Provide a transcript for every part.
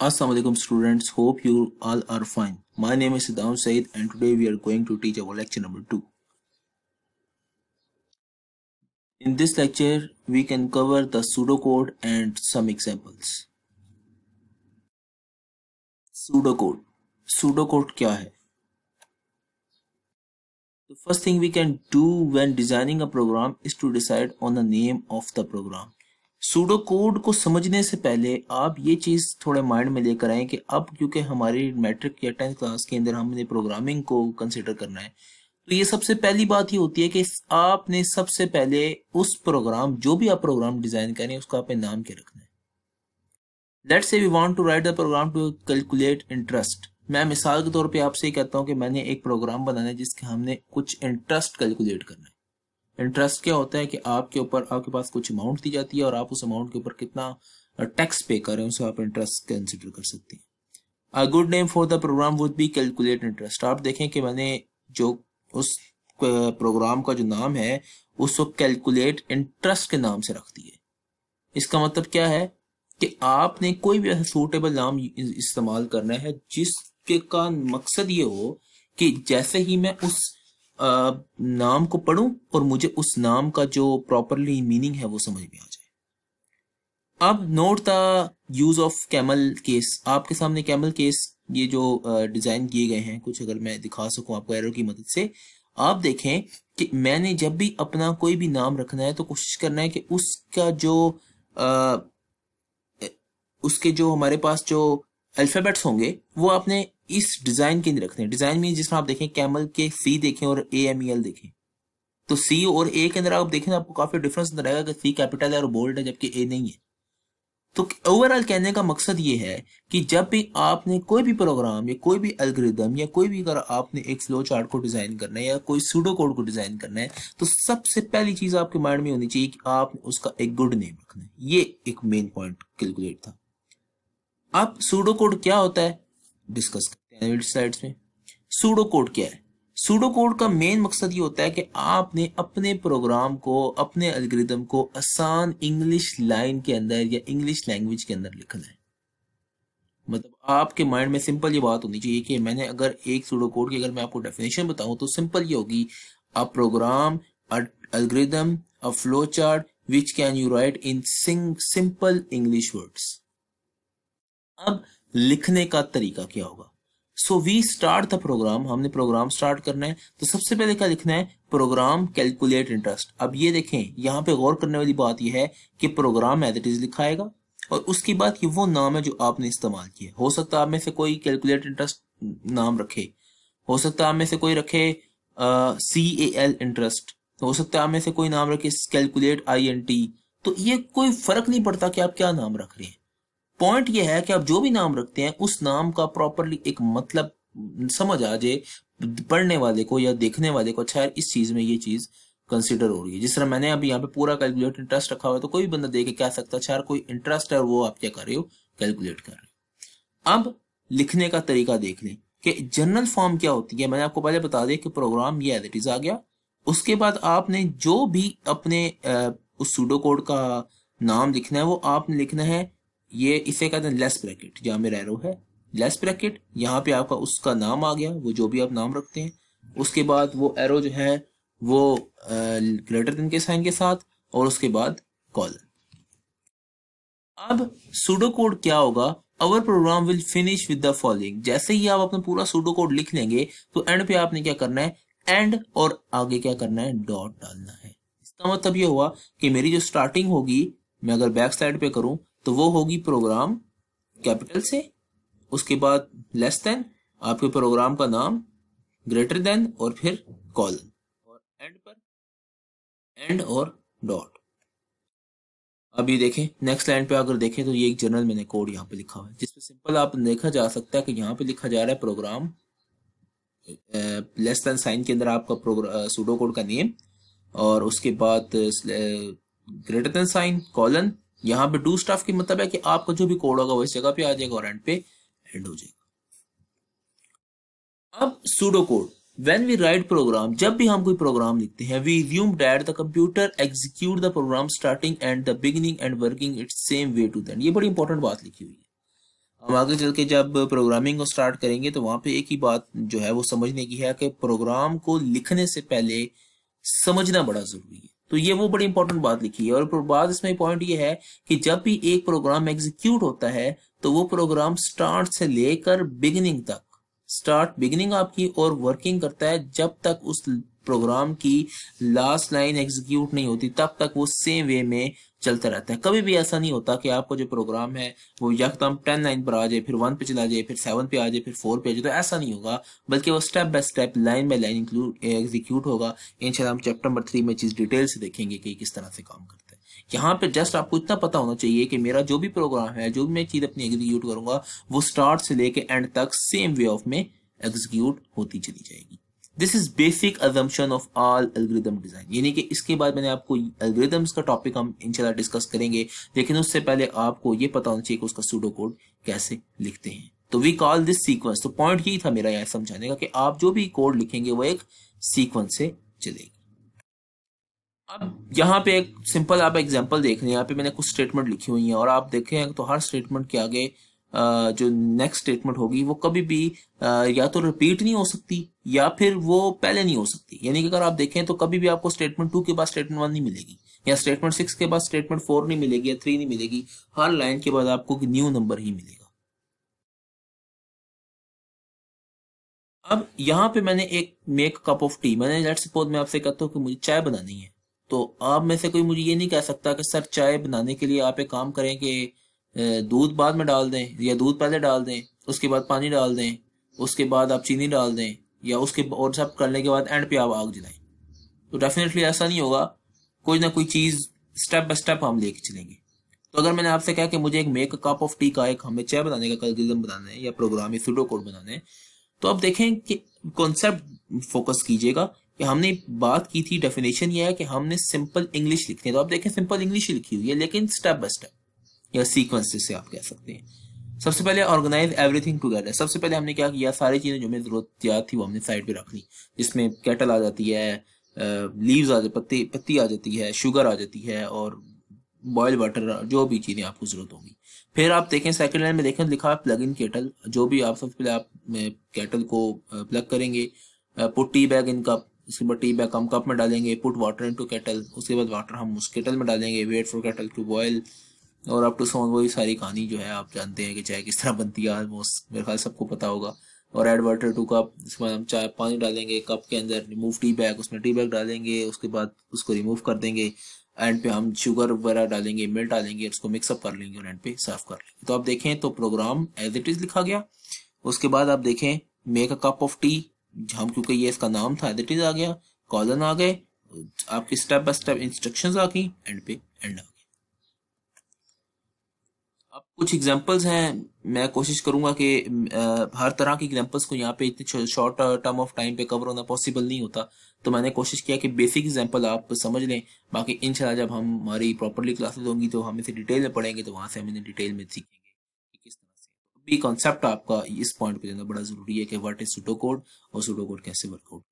Assalamualaikum students, hope you all are fine. My name is Siddham Said and today we are going to teach our lecture number 2. In this lecture, we can cover the pseudocode and some examples. Pseudocode. Pseudocode क्या है? The first thing we can do when designing a program is to decide on the name of the program. Pseudo code को समझने से पहले आप ये चीज़ थोड़े mind में लेकर आए कि अब क्योंकि हमारी मैट्रिक या 10th क्लास के अंदर हमने प्रोग्रामिंग को कंसिडर करना है, तो ये सबसे पहली बात ही होती है कि आपने सबसे पहले उस प्रोग्राम, जो भी आप प्रोग्राम डिजाइन करें, उसका आपने नाम क्या रखना है. Let's say we want to write the program to calculate interest. मैं मिसाल के तौर पे आपसे कहता हूँ कि मैंने एक प्रोग्राम बनाना है जिसके हमने कुछ इंटरेस्ट कैलकुलेट करना है. इंटरेस्ट क्या होता है कि आपके पास कुछ अमाउंट दी जाती है और आप उस अमाउंट के ऊपर कितना टैक्स पे कर रहे हैं, उसे आप इंटरेस्ट कंसिडर कर सकते हैं. A good name for the program would be calculate interest. आप देखें कि मैंने जो उस प्रोग्राम का जो नाम है उसको कैलकुलेट इंटरेस्ट के नाम से रख दिए. इसका मतलब क्या है कि आपने कोई भी सूटेबल नाम इस्तेमाल करना है जिसके का मकसद ये हो कि जैसे ही मैं उस नाम को पढ़ूं और मुझे उस नाम का जो प्रॉपरली मीनिंग है वो समझ में आ जाए. अब note the use of camel case. आपके सामने कैमल केस ये जो डिजाइन किए गए हैं, कुछ अगर मैं दिखा सकूं आपको एरो की मदद से, आप देखें कि मैंने जब भी अपना कोई भी नाम रखना है तो कोशिश करना है कि उसका जो उसके जो हमारे पास जो अल्फाबेट्स होंगे वो आपने इस डिजाइन के अंदर रखते हैं. डिजाइन में जिसमें आप देखें कैमल के सी देखें और AMEL देखें, तो सी और ए के अंदर आप देखें आपको काफी डिफरेंस नजर आएगा कि सी कैपिटल है और बोल्ड है जबकि ए नहीं है. तो ओवरऑल कहने का मकसद ये है कि जब भी आपने कोई भी प्रोग्राम या कोई भी एल्गोरिदम या कोई भी अगर आपने एक फ्लो चार्ट को डिजाइन करना है या कोई सूडो कोड को डिजाइन करना है, तो सबसे पहली चीज आपके माइंड में होनी चाहिए कि आपने उसका एक गुड नेम रखना है. ये एक मेन पॉइंट कैलकुलेट था. अब सूडो कोड क्या होता है डिस्कस करते हैं स्लाइड्स में. सूडो कोड क्या है? सूडो कोड का मेन मकसद ये होता है कि आपने अपने प्रोग्राम को, अपने एल्गोरिदम को आसान इंग्लिश लाइन के अंदर या इंग्लिश लैंग्वेज के अंदर लिखना है. मतलब आपके माइंड में सिंपल ये बात होनी चाहिए कि मैंने अगर एक सूडो कोड की अगर मैं आपको डेफिनेशन बताऊं तो सिंपल ये होगी: a program, a algorithm, a flow chart which can you write in simple English words. अब लिखने का तरीका क्या होगा? So we start the program. हमने प्रोग्राम स्टार्ट करना है तो सबसे पहले क्या लिखना है? Program calculate interest. अब ये देखें, यहाँ पे गौर करने वाली बात यह है कि प्रोग्राम एज इट इज लिखा आएगा और उसके बाद ये वो नाम है जो आपने इस्तेमाल किया. हो सकता है आप में से कोई कैलकुलेट इंटरेस्ट नाम रखे, हो सकता है आप में से कोई रखे CAL इंटरेस्ट, हो सकता है आप में से कोई नाम रखे कैलकुलेट INT. तो ये कोई फर्क नहीं पड़ता कि आप क्या नाम रख रहे हैं. पॉइंट ये है कि आप जो भी नाम रखते हैं उस नाम का प्रॉपरली एक मतलब समझ आ जाए पढ़ने वाले को या देखने वाले को. अच्छा यार, इस चीज में ये चीज कंसिडर हो रही है. जिस तरह मैंने अभी यहाँ पे पूरा कैलकुलेट इंटरेस्ट रखा हुआ है तो कोई भी बंदा देख के क्या सकता है, अच्छा यार कोई इंटरेस्ट है और वो आप क्या कर रहे हो, कैलकुलेट कर रहे हो. अब लिखने का तरीका देख लें कि जनरल फॉर्म क्या होती है. मैंने आपको पहले बता दें कि प्रोग्राम ये एज इट इज आ गया. उसके बाद आपने जो भी अपने उस सूडो कोड का नाम लिखना है वो आपने लिखना है, ये इसे कहते हैं लेस ब्रैकेट. जहां मेरा एरो है लेस ब्रैकेट, यहाँ पे आपका उसका नाम आ गया, वो जो भी आप नाम रखते हैं. उसके बाद वो एरो जो है वो ग्रेटर देन के साइन के साथ और उसके बाद कॉलन. अब सूडो कोड क्या होगा? Our program will finish with the following. जैसे ही आप अपना पूरा सूडो कोड लिख लेंगे तो एंड पे आपने क्या करना है? एंड और आगे क्या करना है? डॉट डालना है. इसका मतलब ये हुआ कि मेरी जो स्टार्टिंग होगी, मैं अगर बैक स्लाइड पे करूं तो वो होगी प्रोग्राम कैपिटल से, उसके बाद लेस देन, आपके प्रोग्राम का नाम, ग्रेटर देन और फिर कॉलन और एंड पर एंड और डॉट. अभी देखें नेक्स्ट लाइन पे अगर देखें तो ये एक जनरल मैंने कोड यहाँ पे लिखा हुआ है जिसपे सिंपल आप देखा जा सकता है कि यहाँ पे लिखा जा रहा है प्रोग्राम लेस देन साइन के अंदर आपका सूडो कोड का नेम और उसके बाद ग्रेटर देन साइन कॉलन. यहाँ पे डू स्टफ की मतलब है कि आपका जो भी कोड होगा वो इस जगह पे आ जाएगा और एंड पे एंड हो जाएगा. अब pseudo code, when we write program, जब भी हम कोई प्रोग्राम लिखते हैं, we assume that the computer execute the program starting and the beginning and working its same way to the end. ये बड़ी इंपॉर्टेंट बात लिखी हुई है. हम आगे चल के जब प्रोग्रामिंग को स्टार्ट करेंगे तो वहां पे एक ही बात जो है वो समझने की है कि प्रोग्राम को लिखने से पहले समझना बड़ा जरूरी है। तो ये वो बड़ी इंपॉर्टेंट बात लिखी है। और बात इसमें पॉइंट ये है कि जब भी एक प्रोग्राम एग्जीक्यूट होता है तो वो प्रोग्राम स्टार्ट से लेकर बिगिनिंग तक, स्टार्ट बिगिनिंग आपकी और वर्किंग करता है जब तक उस प्रोग्राम की लास्ट लाइन एग्जीक्यूट नहीं होती, तब तक वो सेम वे में चलता रहता है। कभी भी ऐसा नहीं होता कि आपको जो प्रोग्राम है वो यकदम 10 लाइन पर आ जाए, फिर 1 पे चला जाए, फिर 7 पे आ जाए, फिर 4 पे आ जाए, तो ऐसा नहीं होगा। बल्कि वो step by step, line by line include execute होगा। इंशाल्लाह हम चैप्टर नंबर 3 में चीज डिटेल से देखेंगे कि किस तरह से काम करता है। यहाँ पे जस्ट आपको इतना पता होना चाहिए कि मेरा जो भी प्रोग्राम है, जो भी मैं चीज अपनी एग्जीक्यूट करूंगा, वो स्टार्ट से लेके एंड तक सेम वे ऑफ में एग्जीक्यूट होती चली जाएगी। This is basic assumption of all algorithm design. यानी कि इसके बाद मैंने आपको एल्गोरिथम्स का टॉपिक हम इंशाल्लाह डिस्कस करेंगे, लेकिन उससे पहले आपको ये पता होना चाहिए कि उसका सूडो कोड कैसे लिखते हैं। तो वी कॉल दिस सीक्वेंस। तो पॉइंट यही था मेरा यहाँ समझाने का कि आप जो भी कोड लिखेंगे वो एक सीक्वेंस से चलेगी। अब यहाँ पे एक सिंपल आप एग्जांपल देख रहे हैं, यहाँ पे मैंने कुछ स्टेटमेंट लिखी हुई हैं और आप देखें तो हर स्टेटमेंट के आगे जो नेक्स्ट स्टेटमेंट होगी वो कभी भी या तो रिपीट नहीं हो सकती या फिर वो पहले नहीं हो सकती। यानी कि अगर आप देखें तो कभी भी आपको स्टेटमेंट 2 के बाद स्टेटमेंट 1 नहीं मिलेगी, या स्टेटमेंट 6 के बाद स्टेटमेंट 4 नहीं मिलेगी, या 3 नहीं मिलेगी। हर लाइन के बाद आपको न्यू नंबर ही मिलेगा। अब यहाँ पे मैंने एक मेक कप ऑफ टी, मैंने लेट्स सपोज मैं आपसे कहता हूँ कि मुझे चाय बनानी है, तो आप में से कोई मुझे ये नहीं कह सकता कि सर चाय बनाने के लिए आप एक काम करें कि दूध बाद में डाल दें, या दूध पहले डाल दें, उसके बाद पानी डाल दें, उसके बाद आप चीनी डाल दें, या उसके और सब करने के बाद एंड पे आप आग जलाएं। तो डेफिनेटली ऐसा नहीं होगा। कोई ना कोई चीज स्टेप बाय स्टेप हम लेके चलेंगे। तो अगर मैंने आपसे कहा कि मुझे एक मेक कप ऑफ टी का, एक हमें चाय बनाने का एल्गोरिथम बनाना है या प्रोग्राम या सूडो कोड बनाना है, तो अब देखें कि कॉन्सेप्ट फोकस कीजिएगा कि हमने बात की थी, डेफिनेशन ये है कि हमने सिंपल इंग्लिश लिखनी है। तो आप देखें सिंपल इंग्लिश ही लिखी हुई है, लेकिन स्टेप बाय स्टेप या सीक्वेंस जिसे आप कह सकते हैं। सबसे पहले ऑर्गेनाइज एवरीथिंग टुगेदर। सबसे पहले हमने क्या किया, सारी चीजें जो हमें जरूरत याद थी वो हमने साइड पे रख ली, जिसमें कैटल आ जाती है, लीव्स आ जाती, पत्ती आ जाती है, शुगर आ जाती है, और बॉयल वाटर, जो भी चीजें आपको जरूरत होगी। फिर आप देखें सेकंड लाइन में देखें लिखा है प्लग इन केटल। जो भी आप सबसे पहले आप केटल को प्लग करेंगे, put tea bag in cup, उसके बाद टी बैग हम कप में डालेंगे, पुट वाटर इनटू केटल, उसके बाद वाटर हम उस केटल में डालेंगे, wait for kettle to boil, और अप टू सॉन। वही सारी कहानी जो है आप जानते हैं कि चाय किस तरह बनती है, ऑलमोस्ट मेरे ख्याल सबको पता होगा। और ऐड वाटर टू कप, इसके बाद हम चाय पानी डालेंगे कप के अंदर, रिमूव टी बैग, उसमें टी बैग डालेंगे, उसके बाद उसको रिमूव कर देंगे, एंड पे हम शुगर वगैरह डालेंगे, मिल्क डालेंगे, उसको मिक्सअप कर लेंगे और एंड पे सर्व कर लेंगे। तो आप देखें तो प्रोग्राम एज इट इज लिखा गया। उसके बाद आप देखें make a cup of T, हम क्योंकि ये इसका नाम था एज इट इज आ गया, कॉलन आ गए, आपकी स्टेप बाय स्टेप इंस्ट्रक्शंस आ गई, एंड पे एंड आ गया। अब कुछ एग्जांपल्स हैं, मैं कोशिश करूंगा कि हर तरह की एग्जांपल्स को यहाँ पे इतने शॉर्ट टर्म ऑफ टाइम पे कवर होना पॉसिबल नहीं होता। तो मैंने कोशिश किया कि बेसिक एग्जांपल आप समझ लें। बाकी इंशाल्लाह जब हम हमारी प्रॉपरली क्लासेस होंगी तो हम इसे डिटेल में पढ़ेंगे, तो वहां से हम इन्हें डिटेल में सीखेंगे कि किस तरह से। अभी कॉन्सेप्ट आपका इस पॉइंट पे देना बड़ा जरूरी है कि व्हाट इज सूडो कोड और सूडो कोड कैसे वर्कआउट।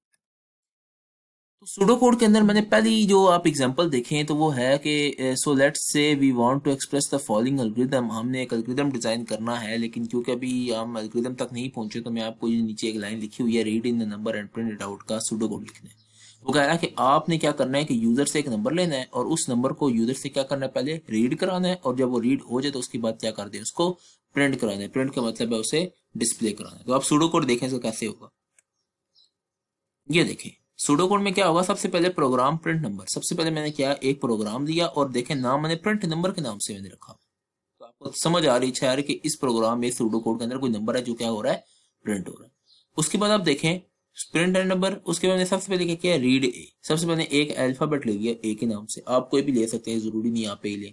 तो सूडो कोड के अंदर मैंने पहली जो आप एग्जांपल देखें तो वो है कि so let's say we want to express the following algorithm. हमने एक एल्गोरिथम डिजाइन करना है, लेकिन क्योंकि अभी हम एल्गोरिथम तक नहीं पहुंचे, तो मैं आपको ये नीचे एक लाइन लिखी हुई है, read in the number and print it out का सूडो कोड लिखना है। वो कह रहा है कि आपने क्या करना है कि यूजर से एक नंबर लेना है और उस नंबर को यूजर से क्या करना है, पहले रीड कराना है, और जब वो रीड हो जाए तो उसके बाद क्या कर दे, उसको प्रिंट कराना है। प्रिंट का मतलब है उसे डिस्प्ले कराना है। तो आप सूडो कोड देखें इसका कैसे होगा। ये देखें सूडो कोड में क्या होगा, सबसे पहले प्रोग्राम प्रिंट नंबर। सबसे पहले मैंने क्या एक प्रोग्राम दिया और देखें नाम मैंने प्रिंट नंबर के नाम से मैंने रखा। तो आपको समझ आ रही है कि इस प्रोग्राम में सूडो कोड के अंदर कोई नंबर है जो क्या हो रहा है, प्रिंट हो रहा है। उसके बाद आप देखें प्रिंट नंबर, उसके बाद मैंने सबसे पहले क्या किया, रीड ए। सबसे पहले एक अल्फाबेट ले लिया ए के नाम से, आप कोई भी ले सकते हैं, जरूरी नहीं आप ए ले।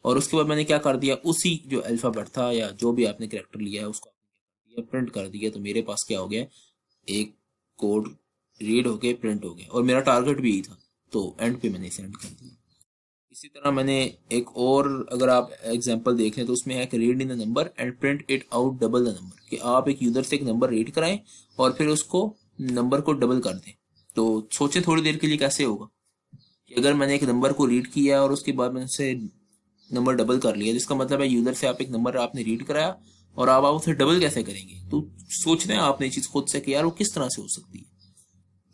और उसके बाद मैंने क्या कर दिया, उसी जो अल्फाबेट था या जो भी आपने कैरेक्टर लिया है उसको प्रिंट कर दिया। तो मेरे पास क्या हो गया, एक कोड रीड हो गए, प्रिंट हो गए, और मेरा टारगेट भी यही था। तो एंड पे मैंने सेंड कर दिया। इसी तरह मैंने एक और अगर आप एग्जांपल देख लें तो उसमें है कि read in the number and print it out double the number, कि आप एक यूजर से एक नंबर रीड कराएं और फिर उसको नंबर को डबल कर दें। तो सोचे थोड़ी देर के लिए कैसे होगा कि अगर मैंने एक नंबर को रीड किया और उसके बाद मैंने उसे नंबर डबल कर लिया, जिसका मतलब है यूजर से आप एक नंबर आपने रीड कराया, और अब आप उसे डबल कैसे करेंगे। तो सोचना है आपने चीज खुद से कि यार वो किस तरह से हो सकती है।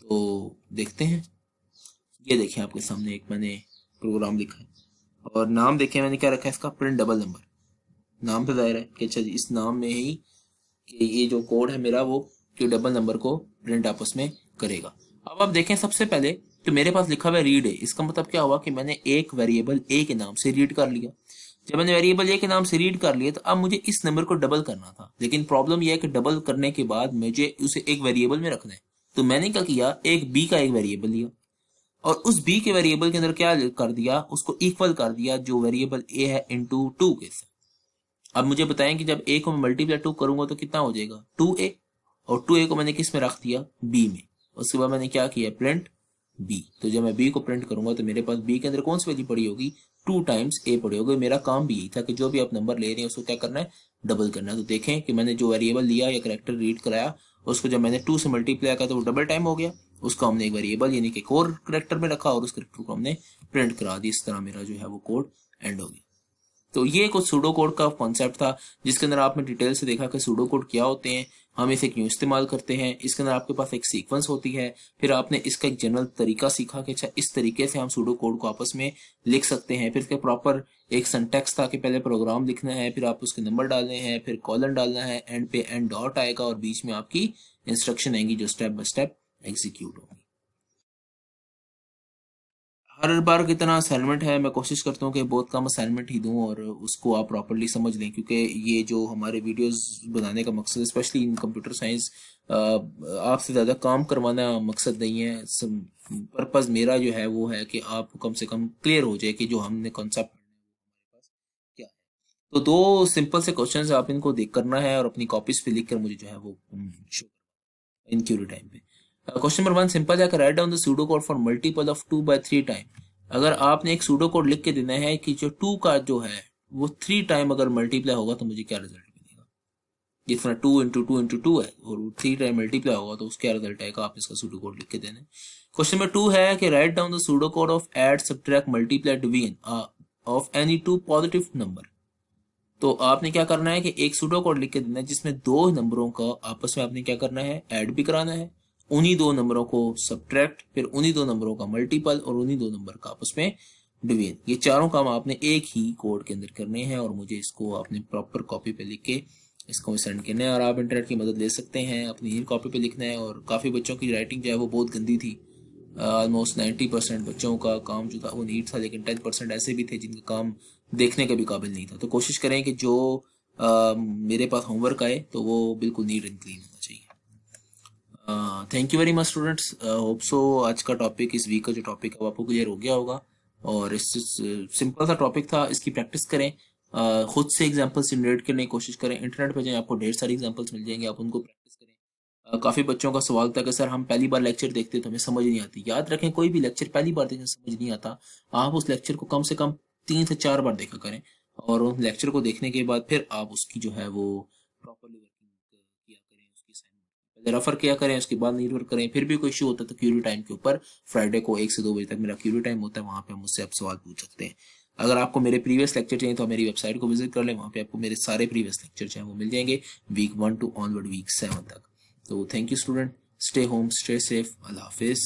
तो देखते हैं। ये देखिए आपके सामने एक मैंने प्रोग्राम लिखा है और नाम देखें मैंने क्या रखा है इसका, प्रिंट डबल नंबर। नाम तो जाहिर है कि अच्छा जी इस नाम में ही कि ये जो कोड है मेरा वो कि डबल नंबर को प्रिंट आपस में करेगा। अब आप देखें सबसे पहले तो मेरे पास लिखा हुआ है रीड है। इसका मतलब क्या हुआ कि मैंने एक वेरिएबल ए के नाम से रीड कर लिया। जब मैंने वेरिएबल ए के नाम से रीड कर लिया तो अब मुझे इस नंबर को डबल करना था, लेकिन प्रॉब्लम यह है कि डबल करने के बाद मुझे उसे एक वेरिएबल में रखना है। तो मैंने क्या किया, एक बी का एक वेरिएबल लिया और उस बी के वेरिएबल के अंदर क्या कर दिया, उसको इक्वल कर दिया जो वेरिएबल ए है इनटू 2 के साथ। अब मुझे बताएं कि जब ए को मैं मल्टीप्लाई 2 करूंगा तो कितना हो जाएगा 2a, और 2a को मैंने किस में रख दिया, बी में। उसके बाद मैंने क्या किया, प्रिंट बी। तो जब मैं बी को प्रिंट करूंगा तो मेरे पास बी के अंदर कौन सी वैल्यू पड़ी होगी, 2 टाइम्स ए पड़ी होगी। मेरा काम भी यही था कि जो भी आप नंबर ले रहे हैं उसको क्या करना है, डबल करना है। तो देखें कि मैंने जो वेरिएबल लिया या करेक्टर रीड कराया उसको जब मैंने 2 से मल्टीप्लाई किया तो वो डबल टाइम हो गया। उसको हमने एक वेरिएबल यानी कि कोर करेक्टर में रखा और उस करेक्टर को हमने प्रिंट करा दी। इस तरह मेरा जो है वो कोड एंड हो गया। तो ये कुछ सूडो कोड का कॉन्सेप्ट था जिसके अंदर आपने डिटेल से देखा कि सूडो कोड क्या होते हैं, हम इसे क्यों इस्तेमाल करते हैं। इसके अंदर आपके पास एक सीक्वेंस होती है, फिर आपने इसका एक जनरल तरीका सीखा कि अच्छा इस तरीके से हम सूडो कोड को आपस में लिख सकते हैं। फिर इसके प्रॉपर एक सिंटैक्स था कि पहले प्रोग्राम लिखना है, फिर आप उसके नंबर डालने हैं, फिर कॉलन डालना है, एंड पे एंड डॉट आएगा और बीच में आपकी इंस्ट्रक्शन आएंगी जो स्टेप बाय स्टेप एग्जीक्यूट होगी। हर बार की तरह असाइनमेंट है, मैं कोशिश करता हूँ कि बहुत कम असाइनमेंट ही दूं और उसको आप प्रॉपरली समझ लें, क्योंकि ये जो हमारे वीडियोस बनाने का मकसद स्पेशली इन कंप्यूटर साइंस आपसे ज़्यादा काम करवाना मकसद नहीं है। पर्पज़ मेरा जो है वो है कि आपको कम से कम क्लियर हो जाए कि जो हमने कॉन्सेप्ट क्या है। तो दो सिंपल से क्वेश्चंस आप इनको देख करना है और अपनी कॉपीज पे लिख कर मुझे जो है वो शो इन क्यूरी टाइम पे। क्वेश्चन नंबर 1 सिंपल है, write down the pseudo code for multiple of 2/3 time. अगर आपने एक सूडो कोड लिख के देना है कि जो 2 का जो है वो 3 टाइम अगर मल्टीप्लाई होगा तो मुझे क्या रिजल्ट मिलेगा। जिस तरह 2 × 2 × 2 है और 3 टाइम मल्टीप्लाई होगा तो उसका रिजल्ट आएगा। आप इसका सूडो कोड लिख के देना है। क्वेश्चन नंबर 2 है कि write down the pseudo code of add subtract multiply division of any 2 positive number. तो आपने क्या करना है कि एक सूडो कोड लिख के देना है जिसमें दो नंबरों का आपस में आपने क्या करना है, ऐड भी कराना है, उन्हीं दो नंबरों को सब्ट्रैक्ट, फिर उन्हीं दो नंबरों का मल्टीपल और उन्हीं दो नंबर का आपस में डिवीजन। ये चारों काम आपने एक ही कोड के अंदर करने हैं और मुझे इसको आपने प्रॉपर कॉपी पे लिख के इसको सेंड करना है। और आप इंटरनेट की मदद ले सकते हैं, अपनी ही कॉपी पे लिखना है। और काफ़ी बच्चों की राइटिंग जो है वो बहुत गंदी थी। ऑलमोस्ट 90% बच्चों का काम जो था वो नीट था, लेकिन 10% ऐसे भी थे जिनका काम देखने के भी काबिल नहीं था। तो कोशिश करें कि जो मेरे पास होमवर्क आए तो वो बिल्कुल नीट एंड क्लीन होना चाहिए। Thank you very much students, hope so आज का टॉपिक, इस वीक का जो टॉपिक है वो आपको क्लियर हो गया होगा। और इस सिंपल सा टॉपिक था, इसकी प्रैक्टिस करें, खुद से एग्जांपल्स जनरेट करने की कोशिश करें। इंटरनेट पे जाएं, आपको ढेर सारी एग्जांपल्स मिल जाएंगे, आप उनको प्रैक्टिस करें। काफी बच्चों का सवाल था कि सर हम पहली बार लेक्चर देखते तो हमें समझ नहीं आती। याद रखें कोई भी लेक्चर पहली बार देखने समझ नहीं आता, आप उस लेक्चर को कम से कम 3 से 4 बार देखा करें और उस लेक्चर को देखने के बाद फिर आप उसकी जो है वो प्रॉपरली वर्किंग किया करें, उसकी assignment पहले रेफर किया करें, उसके बाद नहीं रेफर करें। फिर भी कोई इश्यू होता है तो क्यूरी टाइम के ऊपर फ्राइडे को 1 से 2 बजे तक मेरा क्यूरी टाइम होता है, वहां पे मुझसे आप सवाल पूछ सकते हैं। अगर आपको मेरे प्रीवियस लेक्चर चाहिए तो आप मेरी वेबसाइट को विजिट कर लें, वहां पे आपको मेरे सारे प्रीवियस लेक्चर जो है वो मिल जाएंगे वीक 1 to ऑनवर्ड वीक 7 तक। तो thank you student, stay home, stay safe, Allah Hafiz.